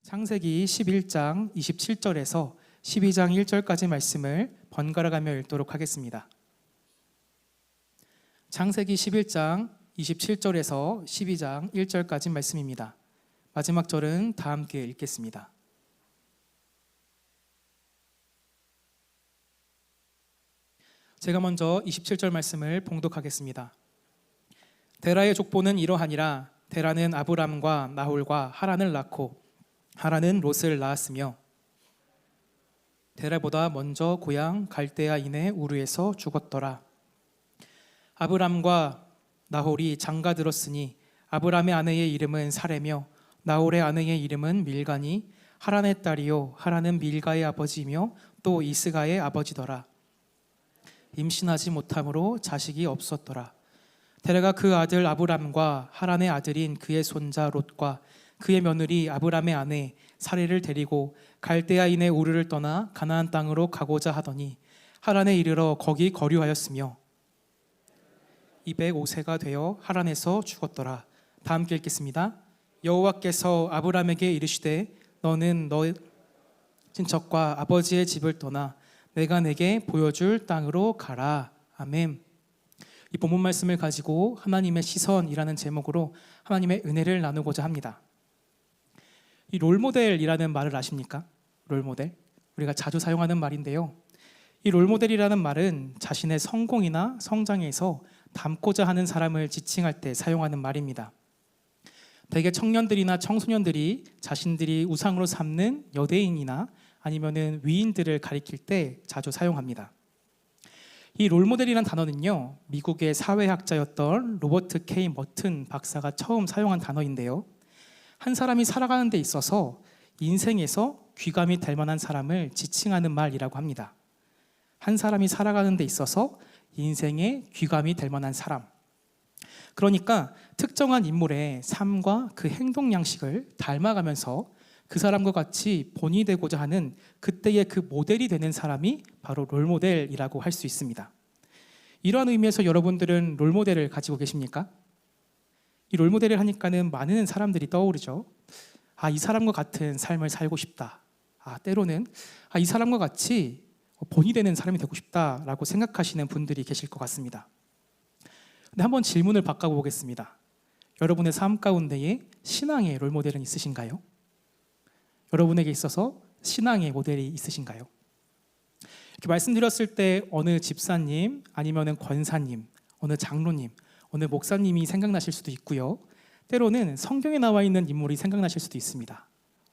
창세기 11장 27절에서 12장 1절까지 말씀을 번갈아 가며 읽도록 하겠습니다. 창세기 11장 27절에서 12장 1절까지 말씀입니다. 마지막 절은 다 함께 읽겠습니다. 제가 먼저 27절 말씀을 봉독하겠습니다. 데라의 족보는 이러하니라. 데라는 아브람과 나홀과 하란을 낳고 하란은 롯을 낳았으며 데라보다 먼저 고향 갈대아인의 우르에서 죽었더라. 아브람과 나홀이 장가들었으니 아브람의 아내의 이름은 사레며 나홀의 아내의 이름은 밀가니 하란의 딸이요 하란은 밀가의 아버지이며 또 이스가의 아버지더라. 임신하지 못함으로 자식이 없었더라. 데라가 그 아들 아브람과 하란의 아들인 그의 손자 롯과 그의 며느리 아브람의 아내 사레를 데리고 갈대아인의 우르를 떠나 가나안 땅으로 가고자 하더니 하란에 이르러 거기 거류하였으며 205세가 되어 하란에서 죽었더라. 다 함께 읽겠습니다. 여호와께서 아브람에게 이르시되 너는 너의 친척과 아버지의 집을 떠나 내가 내게 보여줄 땅으로 가라. 아멘. 이 본문 말씀을 가지고 하나님의 시선이라는 제목으로 하나님의 은혜를 나누고자 합니다. 이 롤모델이라는 말을 아십니까? 롤모델. 우리가 자주 사용하는 말인데요. 이 롤모델이라는 말은 자신의 성공이나 성장에서 닮고자 하는 사람을 지칭할 때 사용하는 말입니다. 대개 청년들이나 청소년들이 자신들이 우상으로 삼는 여대인이나 아니면은 위인들을 가리킬 때 자주 사용합니다. 이 롤모델이라는 단어는요, 미국의 사회학자였던 로버트 K 머튼 박사가 처음 사용한 단어인데요. 한 사람이 살아가는 데 있어서 인생에서 귀감이 될 만한 사람을 지칭하는 말이라고 합니다. 한 사람이 살아가는 데 있어서 인생에 귀감이 될 만한 사람. 그러니까 특정한 인물의 삶과 그 행동 양식을 닮아가면서 그 사람과 같이 본이 되고자 하는 그때의 그 모델이 되는 사람이 바로 롤모델이라고 할 수 있습니다. 이러한 의미에서 여러분들은 롤모델을 가지고 계십니까? 이 롤모델을 하니까는 많은 사람들이 떠오르죠. 이 사람과 같은 삶을 살고 싶다. 때로는 이 사람과 같이 본이 되는 사람이 되고 싶다라고 생각하시는 분들이 계실 것 같습니다. 근데 한번 질문을 바꿔보겠습니다. 여러분의 삶 가운데에 신앙의 롤모델은 있으신가요? 여러분에게 있어서 신앙의 모델이 있으신가요? 이렇게 말씀드렸을 때 어느 집사님, 아니면 권사님, 어느 장로님, 어느 목사님이 생각나실 수도 있고요. 때로는 성경에 나와 있는 인물이 생각나실 수도 있습니다.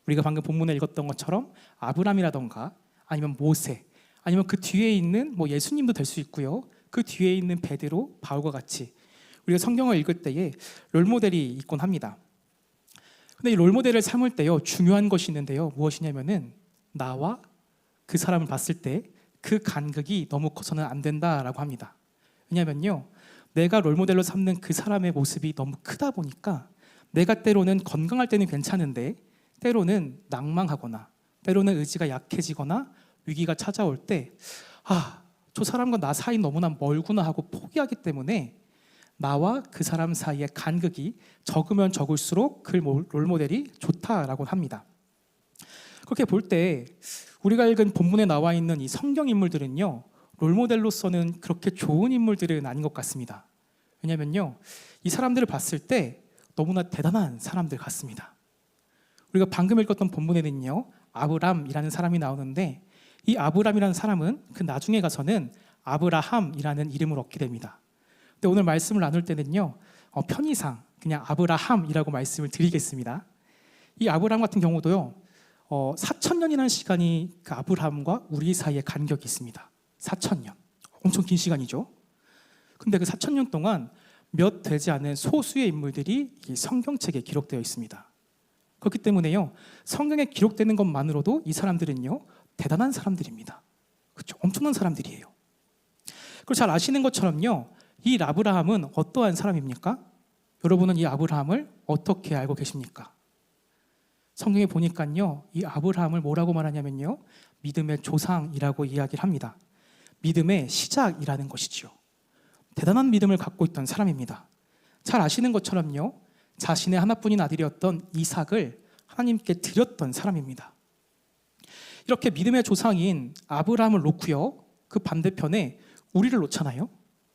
우리가 방금 본문에 읽었던 것처럼 아브람이라던가 아니면 모세, 아니면 그 뒤에 있는 예수님도 될 수 있고요. 그 뒤에 있는 베드로, 바울과 같이 우리가 성경을 읽을 때에 롤모델이 있곤 합니다. 근데 이 롤모델을 삼을 때요, 중요한 것이 있는데요. 무엇이냐면은 나와 그 사람을 봤을 때 그 간극이 너무 커서는 안 된다라고 합니다. 왜냐면요, 내가 롤모델로 삼는 그 사람의 모습이 너무 크다 보니까 내가 때로는 건강할 때는 괜찮은데 때로는 낭망하거나 때로는 의지가 약해지거나 위기가 찾아올 때 저 사람과 나 사이 너무나 멀구나 하고 포기하기 때문에 나와 그 사람 사이의 간극이 적으면 적을수록 그 롤모델이 좋다라고 합니다. 그렇게 볼 때 우리가 읽은 본문에 나와 있는 이 성경 인물들은요, 롤모델로서는 그렇게 좋은 인물들은 아닌 것 같습니다. 왜냐면요, 이 사람들을 봤을 때 너무나 대단한 사람들 같습니다. 우리가 방금 읽었던 본문에는요, 아브람이라는 사람이 나오는데 이 아브람이라는 사람은 그 나중에 가서는 아브라함이라는 이름을 얻게 됩니다. 근데 오늘 말씀을 나눌 때는요, 편의상 그냥 아브라함이라고 말씀을 드리겠습니다. 이 아브람 같은 경우도요, 4,000년이라는 시간이 그 아브람과 우리 사이에 간격이 있습니다. 4,000년. 엄청 긴 시간이죠. 근데 그 4,000년 동안 몇 되지 않은 소수의 인물들이 이 성경책에 기록되어 있습니다. 그렇기 때문에요, 성경에 기록되는 것만으로도 이 사람들은요, 대단한 사람들입니다. 그렇죠? 엄청난 사람들이에요. 그리고 잘 아시는 것처럼요, 이 아브라함은 어떠한 사람입니까? 여러분은 이 아브라함을 어떻게 알고 계십니까? 성경에 보니까요, 이 아브라함을 뭐라고 말하냐면요, 믿음의 조상이라고 이야기를 합니다. 믿음의 시작이라는 것이죠. 대단한 믿음을 갖고 있던 사람입니다. 잘 아시는 것처럼요, 자신의 하나뿐인 아들이었던 이삭을 하나님께 드렸던 사람입니다. 이렇게 믿음의 조상인 아브라함을 놓고요, 그 반대편에 우리를 놓잖아요.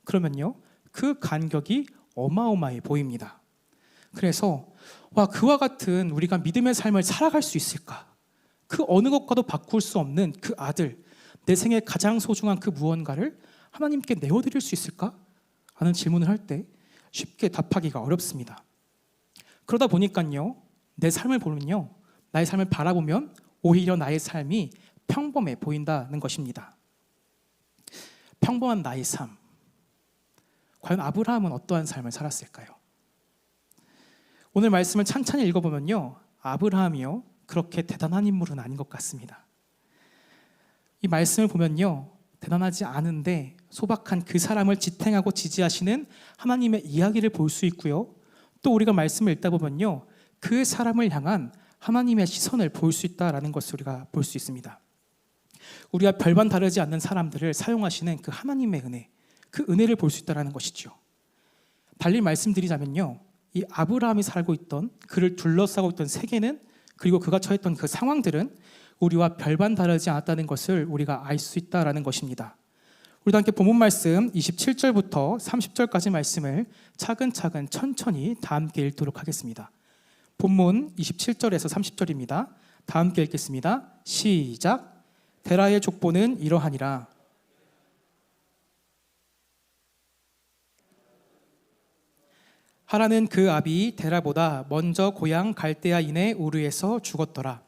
그러면요, 그 간격이 어마어마해 보입니다. 그래서 그와 같은 우리가 믿음의 삶을 살아갈 수 있을까? 그 어느 것과도 바꿀 수 없는 그 아들, 내 생에 가장 소중한 그 무언가를 하나님께 내어드릴 수 있을까? 하는 질문을 할 때 쉽게 답하기가 어렵습니다. 그러다 보니까요, 내 삶을 보면요, 나의 삶을 바라보면 오히려 나의 삶이 평범해 보인다는 것입니다. 평범한 나의 삶. 과연 아브라함은 어떠한 삶을 살았을까요? 오늘 말씀을 찬찬히 읽어보면요, 아브라함이요, 그렇게 대단한 인물은 아닌 것 같습니다. 이 말씀을 보면요, 대단하지 않은데 소박한 그 사람을 지탱하고 지지하시는 하나님의 이야기를 볼 수 있고요, 또 우리가 말씀을 읽다 보면요, 그 사람을 향한 하나님의 시선을 볼 수 있다라는 것을 우리가 볼 수 있습니다. 우리가 별반 다르지 않는 사람들을 사용하시는 그 하나님의 은혜, 그 은혜를 볼 수 있다는 것이죠. 달리 말씀드리자면요, 이 아브라함이 살고 있던, 그를 둘러싸고 있던 세계는, 그리고 그가 처했던 그 상황들은 우리와 별반 다르지 않았다는 것을 우리가 알 수 있다는 것입니다. 우리도 함께 본문 말씀 27절부터 30절까지 말씀을 차근차근 천천히 다 함께 읽도록 하겠습니다. 본문 27절에서 30절입니다. 다 함께 읽겠습니다. 시작. 데라의 족보는 이러하니라. 하라는 그 아비 데라보다 먼저 고향 갈대아인의 우르에서 죽었더라.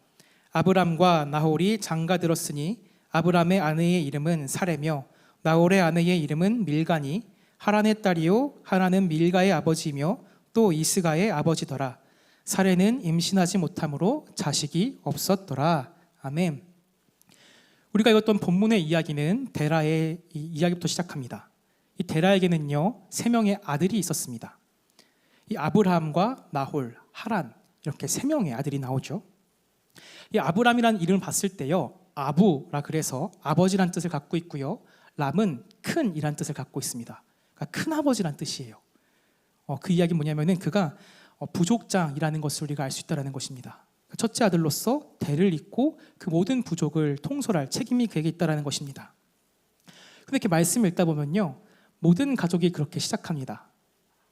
아브람과 나홀이 장가들었으니 아브람의 아내의 이름은 사레며 나홀의 아내의 이름은 밀가니 하란의 딸이요 하란은 밀가의 아버지이며 또 이스가의 아버지더라. 사레는 임신하지 못함으로 자식이 없었더라. 아멘. 우리가 읽었던 본문의 이야기는 데라의 이야기부터 시작합니다. 이 데라에게는요, 3명의 아들이 있었습니다. 이 아브라함과 나홀, 하란, 이렇게 3명의 아들이 나오죠. 이 아브람이라는 이름을 봤을 때요, 아부라 그래서 아버지란 뜻을 갖고 있고요, 람은 큰이란 뜻을 갖고 있습니다. 그러니까 큰 아버지란 뜻이에요. 그 이야기는 뭐냐면은 그가 부족장이라는 것을 우리가 알 수 있다는 것입니다. 첫째 아들로서 대를 잇고 그 모든 부족을 통솔할 책임이 그에게 있다는 것입니다. 근데 이렇게 말씀을 읽다 보면요, 모든 가족이 그렇게 시작합니다.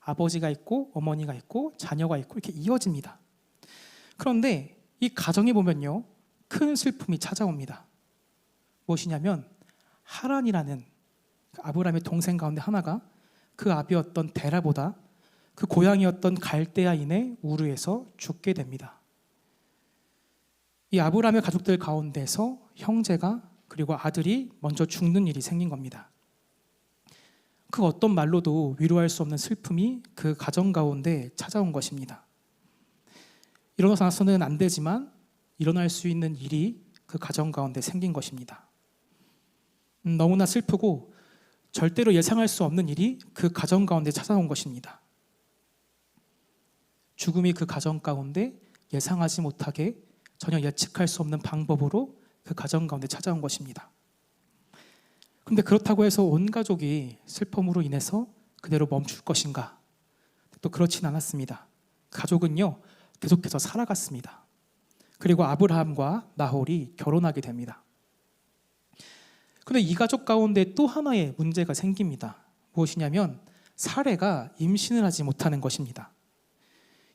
아버지가 있고 어머니가 있고 자녀가 있고 이렇게 이어집니다. 그런데 이 가정에 보면요, 큰 슬픔이 찾아옵니다. 무엇이냐면 하란이라는 아브라함의 동생 가운데 하나가 그 아비였던 데라보다 그 고향이었던 갈대아인의 우르에서 죽게 됩니다. 이 아브라함의 가족들 가운데서 형제가 그리고 아들이 먼저 죽는 일이 생긴 겁니다. 그 어떤 말로도 위로할 수 없는 슬픔이 그 가정 가운데 찾아온 것입니다. 일어나서는 안 되지만 일어날 수 있는 일이 그 가정 가운데 생긴 것입니다. 너무나 슬프고 절대로 예상할 수 없는 일이 그 가정 가운데 찾아온 것입니다. 죽음이 그 가정 가운데 예상하지 못하게 전혀 예측할 수 없는 방법으로 그 가정 가운데 찾아온 것입니다. 그런데 그렇다고 해서 온 가족이 슬픔으로 인해서 그대로 멈출 것인가? 또 그렇진 않았습니다. 가족은요, 계속해서 살아갔습니다. 그리고 아브라함과 나홀이 결혼하게 됩니다. 그런데 이 가족 가운데 또 하나의 문제가 생깁니다. 무엇이냐면 사레가 임신을 하지 못하는 것입니다.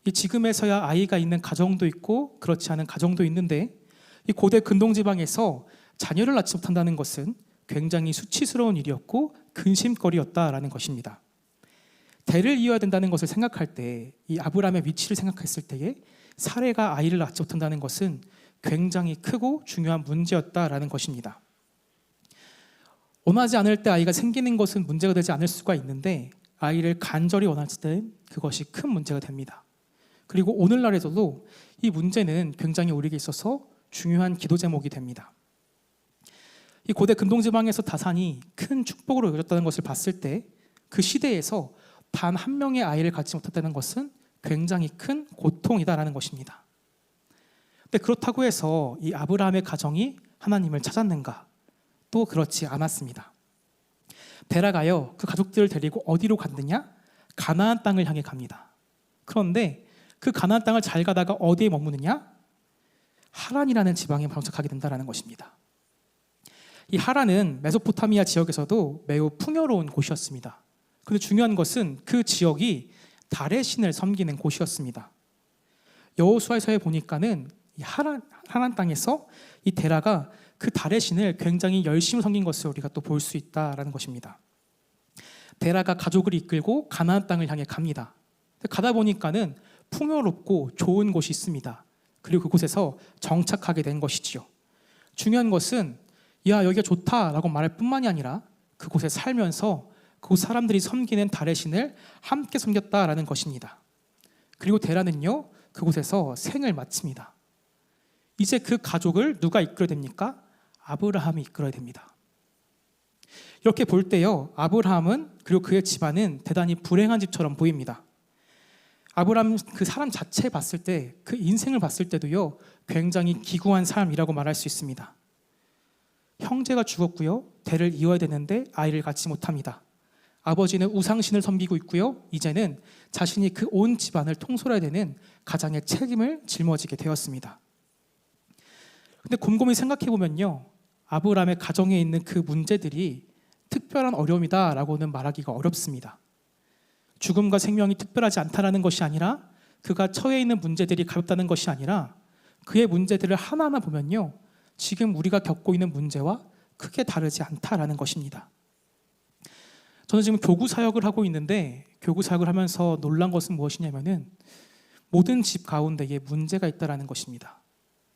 이 지금에서야 아이가 있는 가정도 있고 그렇지 않은 가정도 있는데, 이 고대 근동지방에서 자녀를 낳지 못한다는 것은 굉장히 수치스러운 일이었고 근심거리였다라는 것입니다. 대를 이어야 된다는 것을 생각할 때, 이 아브라함의 위치를 생각했을 때에 사레가 아이를 낳지 못한다는 것은 굉장히 크고 중요한 문제였다라는 것입니다. 원하지 않을 때 아이가 생기는 것은 문제가 되지 않을 수가 있는데, 아이를 간절히 원할 때 그것이 큰 문제가 됩니다. 그리고 오늘날에서도 이 문제는 굉장히 우리에게 있어서 중요한 기도 제목이 됩니다. 이 고대 근동지방에서 다산이 큰 축복으로 여겼다는 것을 봤을 때, 그 시대에서 단 한 명의 아이를 갖지 못했다는 것은 굉장히 큰 고통이다라는 것입니다. 근데 그렇다고 해서 이 아브라함의 가정이 하나님을 찾았는가? 또 그렇지 않았습니다. 데라가요, 그 가족들을 데리고 어디로 갔느냐? 가나안 땅을 향해 갑니다. 그런데 그 가나안 땅을 잘 가다가 어디에 머무느냐? 하란이라는 지방에 정착하게 된다는 것입니다. 이 하란은 메소포타미아 지역에서도 매우 풍요로운 곳이었습니다. 그런데 중요한 것은 그 지역이 달의 신을 섬기는 곳이었습니다. 여호수아서에 보니까는 이 하란 땅에서 이 데라가 그 달의 신을 굉장히 열심히 섬긴 것을 우리가 또 볼 수 있다라는 것입니다. 데라가 가족을 이끌고 가나안 땅을 향해 갑니다. 가다 보니까는 풍요롭고 좋은 곳이 있습니다. 그리고 그곳에서 정착하게 된 것이지요. 중요한 것은 야 여기가 좋다라고 말할 뿐만이 아니라 그곳에 살면서 그곳 사람들이 섬기는 달의 신을 함께 섬겼다라는 것입니다. 그리고 데라는요 그곳에서 생을 마칩니다. 이제 그 가족을 누가 이끌어야 됩니까? 아브라함이 이끌어야 됩니다. 이렇게 볼 때요 아브라함은 그리고 그의 집안은 대단히 불행한 집처럼 보입니다. 아브라함 그 사람 자체 봤을 때 그 인생을 봤을 때도요 굉장히 기구한 삶이라고 말할 수 있습니다. 형제가 죽었고요 대를 이어야 되는데 아이를 갖지 못합니다. 아버지는 우상신을 섬기고 있고요 이제는 자신이 그 온 집안을 통솔해야 되는 가장의 책임을 짊어지게 되었습니다. 근데 곰곰이 생각해 보면요 아브라함의 가정에 있는 그 문제들이 특별한 어려움이다라고는 말하기가 어렵습니다. 죽음과 생명이 특별하지 않다라는 것이 아니라 그가 처해 있는 문제들이 가볍다는 것이 아니라 그의 문제들을 하나하나 보면요 지금 우리가 겪고 있는 문제와 크게 다르지 않다라는 것입니다. 저는 지금 교구 사역을 하고 있는데 교구 사역을 하면서 놀란 것은 무엇이냐면은 모든 집 가운데에 문제가 있다라는 것입니다.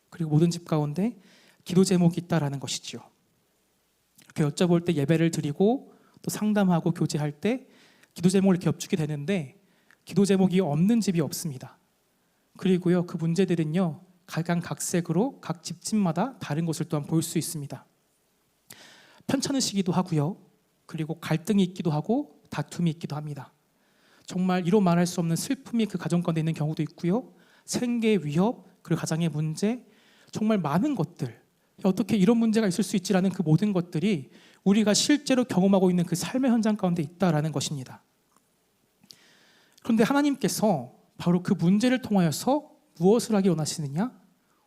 그리고 모든 집 가운데 기도 제목이 있다라는 것이지요. 이렇게 여쭤볼 때 예배를 드리고 또 상담하고 교제할 때 기도 제목을 이렇게 엽주게 되는데 기도 제목이 없는 집이 없습니다. 그리고요 그 문제들은요 각양각색으로 각 집집마다 다른 것을 또한 볼 수 있습니다. 편찮으시기도 하고요. 그리고 갈등이 있기도 하고 다툼이 있기도 합니다. 정말 이로 말할 수 없는 슬픔이 그 가정 가운데 있는 경우도 있고요. 생계 위협, 그리고 가정의 문제, 정말 많은 것들, 어떻게 이런 문제가 있을 수 있지라는 그 모든 것들이 우리가 실제로 경험하고 있는 그 삶의 현장 가운데 있다라는 것입니다. 그런데 하나님께서 바로 그 문제를 통하여서 무엇을 하기 원하시느냐?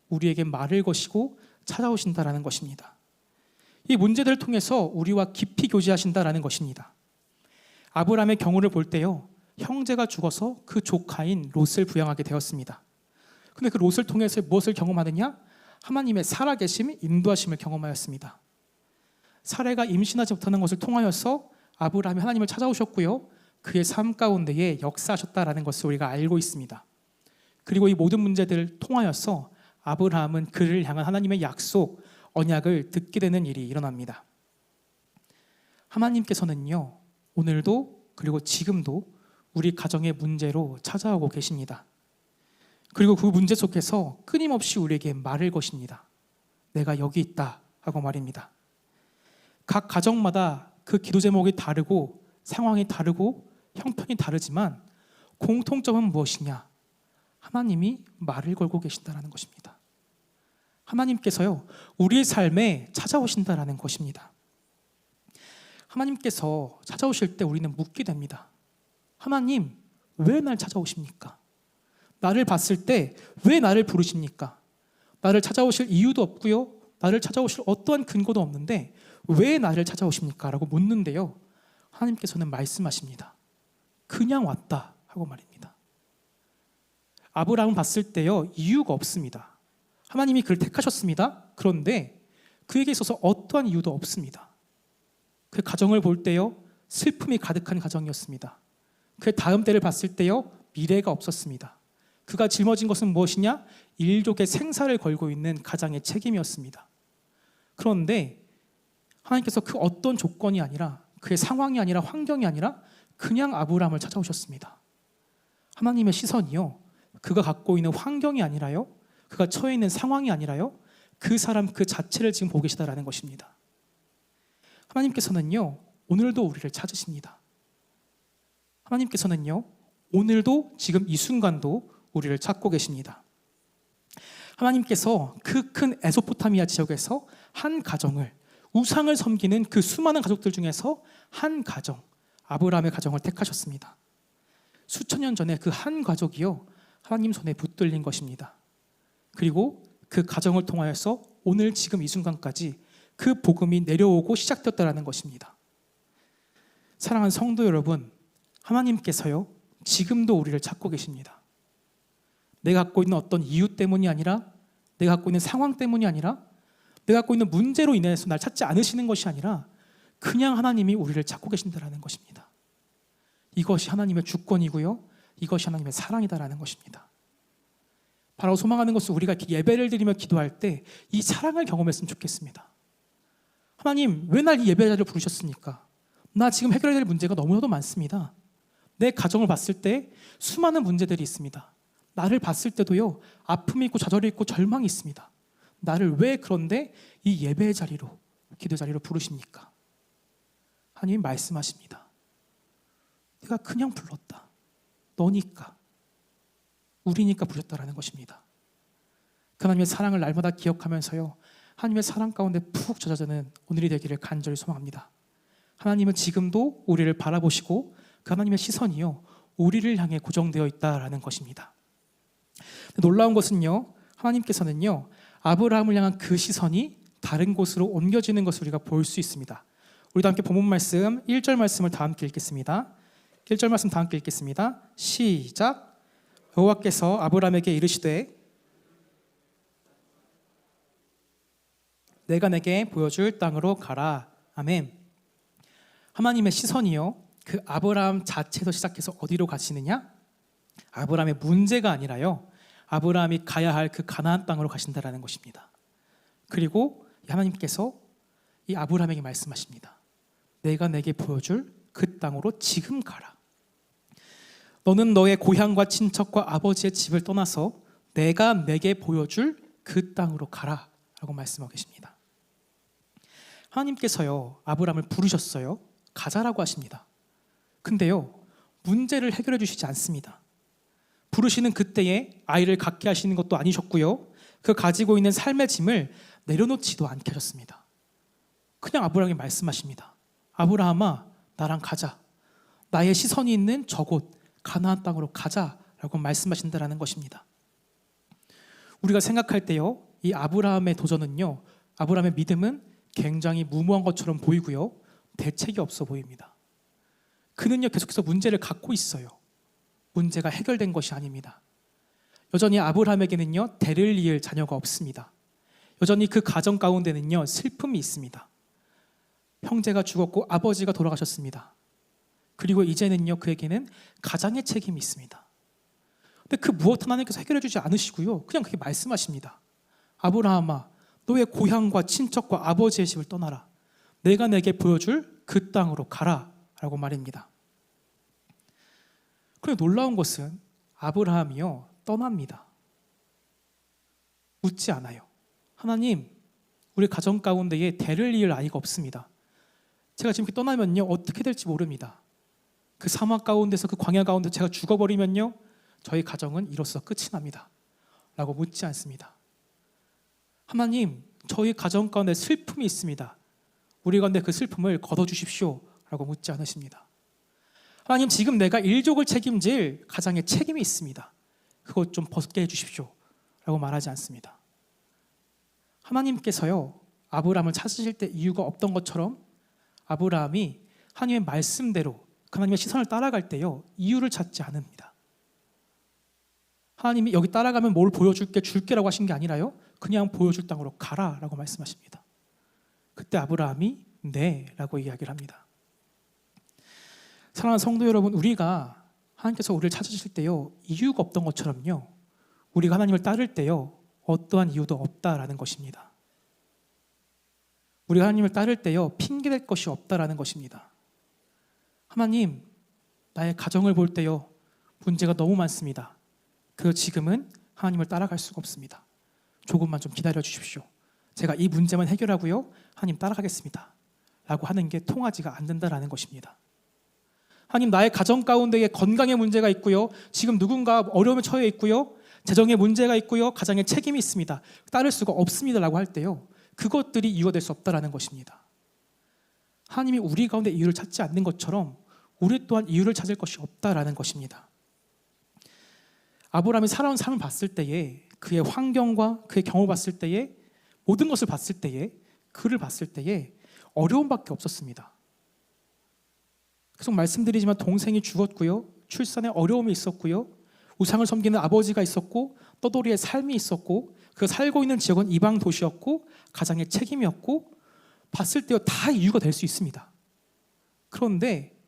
우리에게 말을 거시고 찾아오신다라는 것입니다. 이 문제들을 통해서 우리와 깊이 교제하신다라는 것입니다. 아브라함의 경우를 볼 때요, 형제가 죽어서 그 조카인 롯을 부양하게 되었습니다. 근데 그 롯을 통해서 무엇을 경험하느냐? 하나님의 살아계심, 인도하심을 경험하였습니다. 사레가 임신하지 못하는 것을 통하여서 아브라함이 하나님을 찾아오셨고요, 그의 삶 가운데에 역사하셨다라는 것을 우리가 알고 있습니다. 그리고 이 모든 문제들을 통하여서 아브라함은 그를 향한 하나님의 약속, 언약을 듣게 되는 일이 일어납니다. 하나님께서는요, 오늘도 그리고 지금도 우리 가정의 문제로 찾아오고 계십니다. 그리고 그 문제 속에서 끊임없이 우리에게 말을 거십니다. 내가 여기 있다 하고 말입니다. 각 가정마다 그 기도 제목이 다르고 상황이 다르고 형편이 다르지만 공통점은 무엇이냐? 하나님이 말을 걸고 계신다는 것입니다. 하나님께서요, 우리의 삶에 찾아오신다는 것입니다. 하나님께서 찾아오실 때 우리는 묻게 됩니다. 하나님, 왜 날 찾아오십니까? 나를 봤을 때 왜 나를 부르십니까? 나를 찾아오실 이유도 없고요, 나를 찾아오실 어떠한 근거도 없는데 왜 나를 찾아오십니까? 라고 묻는데요, 하나님께서는 말씀하십니다. 그냥 왔다 하고 말입니다. 아브라함을 봤을 때요, 이유가 없습니다. 하나님이 그를 택하셨습니다. 그런데 그에게 있어서 어떠한 이유도 없습니다. 그 가정을 볼 때요, 슬픔이 가득한 가정이었습니다. 그 다음 때를 봤을 때요, 미래가 없었습니다. 그가 짊어진 것은 무엇이냐? 일족의 생사를 걸고 있는 가장의 책임이었습니다. 그런데 하나님께서 그 어떤 조건이 아니라, 그의 상황이 아니라, 환경이 아니라 그냥 아브라함을 찾아오셨습니다. 하나님의 시선이요, 그가 갖고 있는 환경이 아니라요, 그가 처해 있는 상황이 아니라요, 그 사람 그 자체를 지금 보고 계시다라는 것입니다. 하나님께서는요, 오늘도 우리를 찾으십니다. 하나님께서는요, 오늘도 지금 이 순간도 우리를 찾고 계십니다. 하나님께서 그 큰 에소포타미아 지역에서 한 가정을, 우상을 섬기는 그 수많은 가족들 중에서 한 가정, 아브라함의 가정을 택하셨습니다. 수천 년 전에 그 한 가족이요, 하나님 손에 붙들린 것입니다. 그리고 그 가정을 통하여서 오늘 지금 이 순간까지 그 복음이 내려오고 시작되었다는 것입니다. 사랑하는 성도 여러분, 하나님께서요 지금도 우리를 찾고 계십니다. 내가 갖고 있는 어떤 이유 때문이 아니라, 내가 갖고 있는 상황 때문이 아니라, 내가 갖고 있는 문제로 인해서 날 찾지 않으시는 것이 아니라 그냥 하나님이 우리를 찾고 계신다는 것입니다. 이것이 하나님의 주권이고요, 이것이 하나님의 사랑이다라는 것입니다. 바로 소망하는 것은 우리가 이렇게 예배를 드리며 기도할 때 이 사랑을 경험했으면 좋겠습니다. 하나님, 왜 날 이 예배 자리로 부르셨습니까? 나 지금 해결해야 될 문제가 너무나도 많습니다. 내 가정을 봤을 때 수많은 문제들이 있습니다. 나를 봤을 때도요 아픔이 있고 좌절이 있고 절망이 있습니다. 나를 왜 그런데 이 예배의 자리로, 기도 자리로 부르십니까? 하나님 말씀하십니다. 내가 그냥 불렀다. 너니까, 우리니까 부르셨다라는 것입니다. 그 하나님의 사랑을 날마다 기억하면서요 하나님의 사랑 가운데 푹 젖어드는 오늘이 되기를 간절히 소망합니다. 하나님은 지금도 우리를 바라보시고 그 하나님의 시선이요 우리를 향해 고정되어 있다라는 것입니다. 놀라운 것은요, 하나님께서는요 아브라함을 향한 그 시선이 다른 곳으로 옮겨지는 것을 우리가 볼 수 있습니다. 우리도 함께 본문 말씀 1절 말씀을 다 함께 읽겠습니다. 1절 말씀 다 함께 읽겠습니다. 시작. 여호와께서 아브라함에게 이르시되 내가 내게 보여줄 땅으로 가라. 아멘. 하나님의 시선이요 그 아브라함 자체에서 시작해서 어디로 가시느냐? 아브라함의 문제가 아니라요 아브라함이 가야 할 그 가나안 땅으로 가신다라는 것입니다. 그리고 하나님께서 이 아브라함에게 말씀하십니다. 내가 내게 보여줄 그 땅으로 지금 가라. 너는 너의 고향과 친척과 아버지의 집을 떠나서 내가 내게 보여줄 그 땅으로 가라 라고 말씀하고 계십니다. 하나님께서요 아브라함을 부르셨어요. 가자라고 하십니다. 근데요 문제를 해결해 주시지 않습니다. 부르시는 그때에 아이를 갖게 하시는 것도 아니셨고요 그 가지고 있는 삶의 짐을 내려놓지도 않게 하셨습니다. 그냥 아브라함이 말씀하십니다. 아브라함아, 나랑 가자. 나의 시선이 있는 저곳 가나안 땅으로 가자라고 말씀하신다라는 것입니다. 우리가 생각할 때요 이 아브라함의 도전은요 아브라함의 믿음은 굉장히 무모한 것처럼 보이고요 대책이 없어 보입니다. 그는요 계속해서 문제를 갖고 있어요. 문제가 해결된 것이 아닙니다. 여전히 아브라함에게는요 대를 이을 자녀가 없습니다. 여전히 그 가정 가운데는요 슬픔이 있습니다. 형제가 죽었고 아버지가 돌아가셨습니다. 그리고 이제는요 그에게는 가장의 책임이 있습니다. 근데 그 무엇 하나님께서 해결해 주지 않으시고요 그냥 그렇게 말씀하십니다. 아브라함아, 너의 고향과 친척과 아버지의 집을 떠나라. 내가 내게 보여줄 그 땅으로 가라 라고 말입니다. 그런데 놀라운 것은 아브라함이요 떠납니다. 묻지 않아요. 하나님, 우리 가정 가운데에 대를 이을 아이가 없습니다. 제가 지금 이렇게 떠나면요 어떻게 될지 모릅니다. 그 사막 가운데서 그 광야 가운데 제가 죽어버리면요 저희 가정은 이로써 끝이 납니다 라고 묻지 않습니다. 하나님, 저희 가정 가운데 슬픔이 있습니다. 우리 가운데 그 슬픔을 걷어주십시오 라고 묻지 않으십니다. 하나님, 지금 내가 일족을 책임질 가장의 책임이 있습니다. 그것 좀 벗게 해주십시오 라고 말하지 않습니다. 하나님께서요 아브라함을 찾으실 때 이유가 없던 것처럼 아브라함이 하나님의 말씀대로 하나님의 시선을 따라갈 때요 이유를 찾지 않습니다. 하나님이 여기 따라가면 뭘 줄게라고 하신 게 아니라요 그냥 보여줄 땅으로 가라라고 말씀하십니다. 그때 아브라함이 네라고 이야기를 합니다. 사랑하는 성도 여러분, 우리가 하나님께서 우리를 찾으실 때요 이유가 없던 것처럼요 우리가 하나님을 따를 때요 어떠한 이유도 없다라는 것입니다. 우리가 하나님을 따를 때요 핑계댈 것이 없다라는 것입니다. 하나님, 나의 가정을 볼 때요 문제가 너무 많습니다. 그래서 지금은 하나님을 따라갈 수가 없습니다. 조금만 좀 기다려 주십시오. 제가 이 문제만 해결하고요 하나님 따라가겠습니다 라고 하는 게 통하지가 않는다라는 것입니다. 하나님, 나의 가정 가운데에 건강의 문제가 있고요 지금 누군가 어려움에 처해 있고요 재정의 문제가 있고요 가장의 책임이 있습니다. 따를 수가 없습니다 라고 할 때요 그것들이 이유가 될 수 없다라는 것입니다. 하나님이 우리 가운데 이유를 찾지 않는 것처럼 우리 또한 이유를 찾을 것이 없다라는 것입니다. 아브라함이 살아온 삶을 봤을 때에 그의 환경과 그의 경험을 봤을 때에 모든 것을 봤을 때에 그를 봤을 때에 어려움밖에 없었습니다. 계속 말씀드리지만 동생이 죽었고요. 출산에 어려움이 있었고요. 우상을 섬기는 아버지가 있었고 떠돌이의 삶이 있었고 그 살고 있는 지역은 이방 도시였고 가장의 책임이었고 봤을 때요 다 이유가 될 수 있습니다. 그런데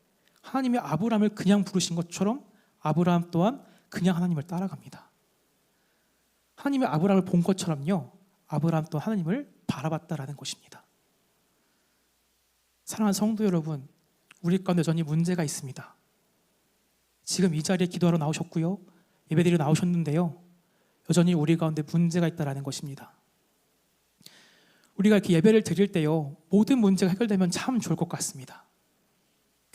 하나님이 아브라함을 그냥 부르신 것처럼 아브라함 또한 그냥 하나님을 따라갑니다. 하나님이 아브라함을 본 것처럼요 아브라함 또 하나님을 바라봤다라는 것입니다. 사랑하는 성도 여러분, 우리 가운데 여전히 문제가 있습니다. 지금 이 자리에 기도하러 나오셨고요 예배드리러 나오셨는데요 여전히 우리 가운데 문제가 있다라는 것입니다. 우리가 이렇게 예배를 드릴 때요 모든 문제가 해결되면 참 좋을 것 같습니다.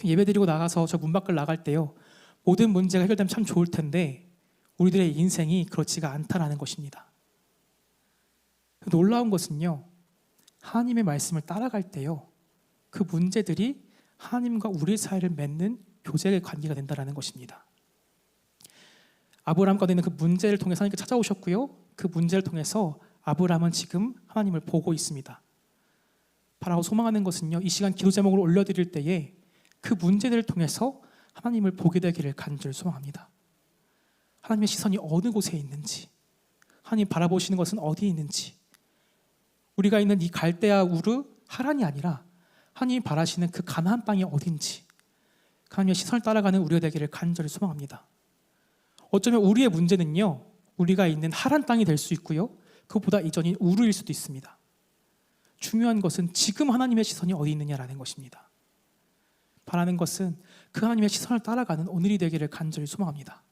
예배 드리고 나가서 저 문 밖을 나갈 때요 모든 문제가 해결되면 참 좋을 텐데 우리들의 인생이 그렇지가 않다라는 것입니다. 놀라운 것은요 하나님의 말씀을 따라갈 때요 그 문제들이 하나님과 우리 사이를 맺는 교제의 관계가 된다는 것입니다. 아브라함 가운데 있는 그 문제를 통해서 하나님께 찾아오셨고요 그 문제를 통해서 아브라함은 지금 하나님을 보고 있습니다. 바라고 소망하는 것은요 이 시간 기도 제목을 올려드릴 때에 그 문제들을 통해서 하나님을 보게 되기를 간절히 소망합니다. 하나님의 시선이 어느 곳에 있는지, 하나님 바라보시는 것은 어디에 있는지, 우리가 있는 이 갈대아 우르 하란이 아니라 하나님이 바라시는 그 가나안 땅이 어딘지 하나님의 시선을 따라가는 우리가 되기를 간절히 소망합니다. 어쩌면 우리의 문제는요 우리가 있는 하란 땅이 될 수 있고요 그것보다 이전인 우르일 수도 있습니다. 중요한 것은 지금 하나님의 시선이 어디 있느냐라는 것입니다. 바라는 것은 그 하나님의 시선을 따라가는 오늘이 되기를 간절히 소망합니다.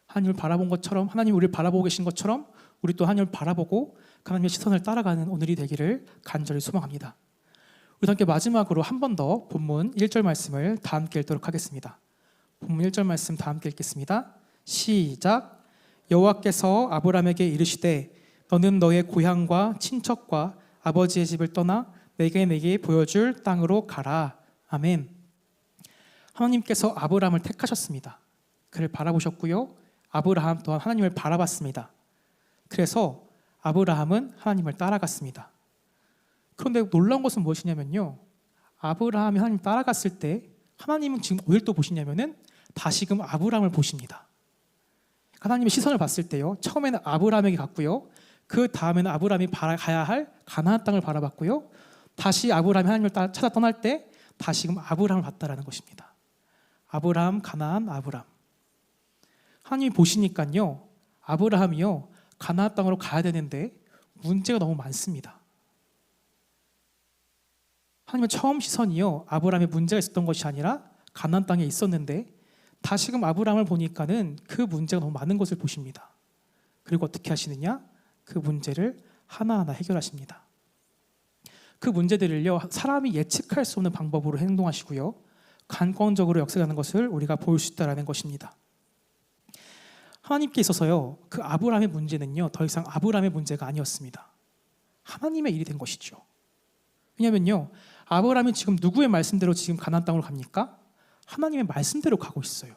하나님을 바라본 것처럼 하나님이 우리를 바라보고 계신 것처럼 우리 또 하나님을 바라보고 그 하나님의 시선을 따라가는 오늘이 되기를 간절히 소망합니다. 우리 함께 마지막으로 한 번 더 본문 1절 말씀을 다 함께 읽도록 하겠습니다. 본문 1절 말씀 다 함께 읽겠습니다. 시작. 여호와께서 아브라함에게 이르시되 너는 너의 고향과 친척과 아버지의 집을 떠나 내게 보여줄 땅으로 가라. 아멘. 하나님께서 아브라함을 택하셨습니다. 그를 바라보셨고요 아브라함 또한 하나님을 바라봤습니다. 그래서 아브라함은 하나님을 따라갔습니다. 그런데 놀라운 것은 무엇이냐면요 아브라함이 하나님 따라갔을 때 하나님은 지금 어딜 또 보시냐면은 다시금 아브라함을 보십니다. 하나님의 시선을 봤을 때요 처음에는 아브라함에게 갔고요 그 다음에는 아브라함이 가야 할 가나안 땅을 바라봤고요 다시 아브라함이 하나님을 찾아 떠날 때 다시금 아브라함을 봤다라는 것입니다. 아브라함, 가나안, 아브라함. 하나님이 보시니까요 아브라함이요 가나안 땅으로 가야 되는데 문제가 너무 많습니다. 하나님의 처음 시선이요 아브라함의 문제가 있었던 것이 아니라 가나안 땅에 있었는데 다시금 아브라함을 보니까는 그 문제가 너무 많은 것을 보십니다. 그리고 어떻게 하시느냐? 그 문제를 하나하나 해결하십니다. 그 문제들을요 사람이 예측할 수 없는 방법으로 행동하시고요 간권적으로 역사하는 것을 우리가 볼 수 있다는 것입니다. 하나님께 있어서요 그 아브라함의 문제는요 더 이상 아브라함의 문제가 아니었습니다. 하나님의 일이 된 것이죠. 왜냐하면요 아브라함이 지금 누구의 말씀대로 지금 가나안 땅으로 갑니까? 하나님의 말씀대로 가고 있어요.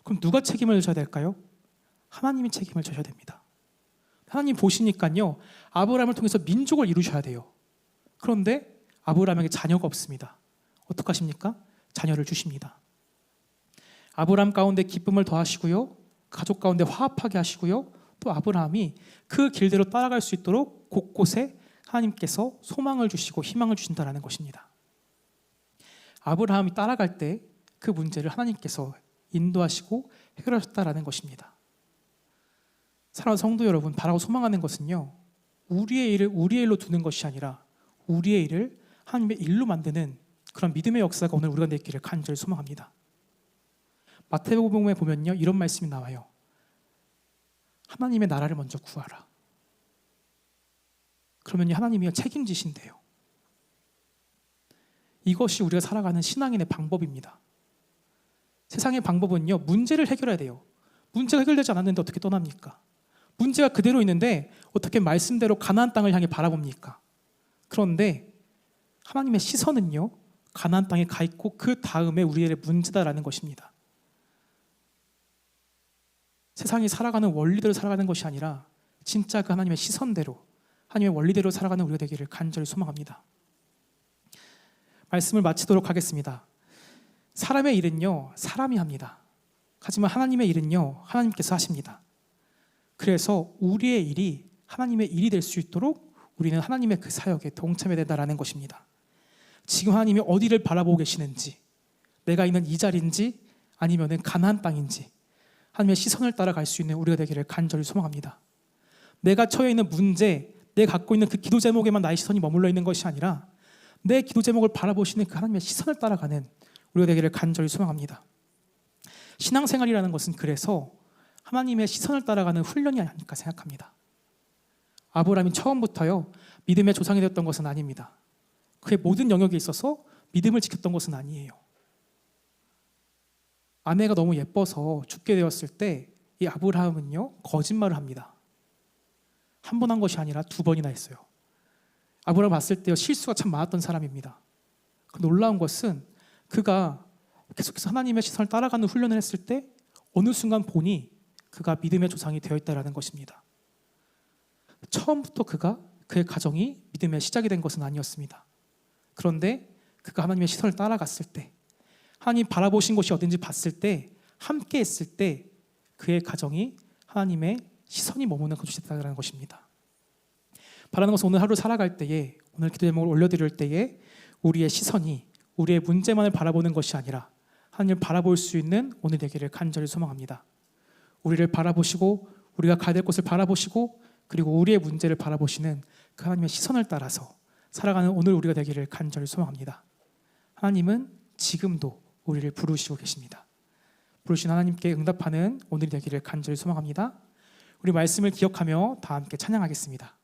그럼 누가 책임을 져야 될까요? 하나님이 책임을 져야 됩니다. 하나님 보시니까요 아브라함을 통해서 민족을 이루셔야 돼요. 그런데 아브라함에게 자녀가 없습니다. 어떡하십니까? 자녀를 주십니다. 아브라함 가운데 기쁨을 더하시고요 가족 가운데 화합하게 하시고요 또 아브라함이 그 길대로 따라갈 수 있도록 곳곳에 하나님께서 소망을 주시고 희망을 주신다는 것입니다. 아브라함이 따라갈 때 그 문제를 하나님께서 인도하시고 해결하셨다는 것입니다. 사랑하는 성도 여러분, 바라고 소망하는 것은요 우리의 일을 우리의 일로 두는 것이 아니라 우리의 일을 하나님의 일로 만드는 그런 믿음의 역사가 오늘 우리가 되기를 간절히 소망합니다. 마태복음에 보면요 이런 말씀이 나와요. 하나님의 나라를 먼저 구하라. 그러면 하나님이 책임지신대요. 이것이 우리가 살아가는 신앙인의 방법입니다. 세상의 방법은요 문제를 해결해야 돼요. 문제가 해결되지 않았는데 어떻게 떠납니까? 문제가 그대로 있는데 어떻게 말씀대로 가나안 땅을 향해 바라봅니까? 그런데 하나님의 시선은요 가나안 땅에 가 있고 그 다음에 우리의 문제다라는 것입니다. 세상이 살아가는 원리대로 살아가는 것이 아니라 진짜 그 하나님의 시선대로, 하나님의 원리대로 살아가는 우리가 되기를 간절히 소망합니다. 말씀을 마치도록 하겠습니다. 사람의 일은요, 사람이 합니다. 하지만 하나님의 일은요, 하나님께서 하십니다. 그래서 우리의 일이 하나님의 일이 될 수 있도록 우리는 하나님의 그 사역에 동참해야 된다는 것입니다. 지금 하나님이 어디를 바라보고 계시는지, 내가 있는 이 자리인지 아니면 가나안 땅인지 하나님의 시선을 따라갈 수 있는 우리가 되기를 간절히 소망합니다. 내가 처해 있는 문제, 내가 갖고 있는 그 기도 제목에만 나의 시선이 머물러 있는 것이 아니라 내 기도 제목을 바라보시는 그 하나님의 시선을 따라가는 우리가 되기를 간절히 소망합니다. 신앙생활이라는 것은 그래서 하나님의 시선을 따라가는 훈련이 아닐까 생각합니다. 아브라함이 처음부터요, 믿음의 조상이 되었던 것은 아닙니다. 그의 모든 영역에 있어서 믿음을 지켰던 것은 아니에요. 아내가 너무 예뻐서 죽게 되었을 때 이 아브라함은요, 거짓말을 합니다. 한 번 한 것이 아니라 2번이나 했어요. 아브라함 봤을 때 실수가 참 많았던 사람입니다. 놀라운 것은 그가 계속해서 하나님의 시선을 따라가는 훈련을 했을 때 어느 순간 보니 그가 믿음의 조상이 되어 있다는 것입니다. 처음부터 그의 가정이 믿음의 시작이 된 것은 아니었습니다. 그런데 그가 하나님의 시선을 따라갔을 때, 하나님 바라보신 곳이 어딘지 봤을 때, 함께 했을 때 그의 가정이 하나님의 시선이 머무는 곳이 됐다는 것입니다. 바라는 것은 오늘 하루 살아갈 때에, 오늘 기도 제목을 올려드릴 때에 우리의 시선이 우리의 문제만을 바라보는 것이 아니라 하나님을 바라볼 수 있는 오늘 되기를 간절히 소망합니다. 우리를 바라보시고 우리가 가야 될 곳을 바라보시고 그리고 우리의 문제를 바라보시는 그 하나님의 시선을 따라서 살아가는 오늘 우리가 되기를 간절히 소망합니다. 하나님은 지금도 우리를 부르시고 계십니다. 부르신 하나님께 응답하는 오늘이 되기를 간절히 소망합니다. 우리 말씀을 기억하며 다 함께 찬양하겠습니다.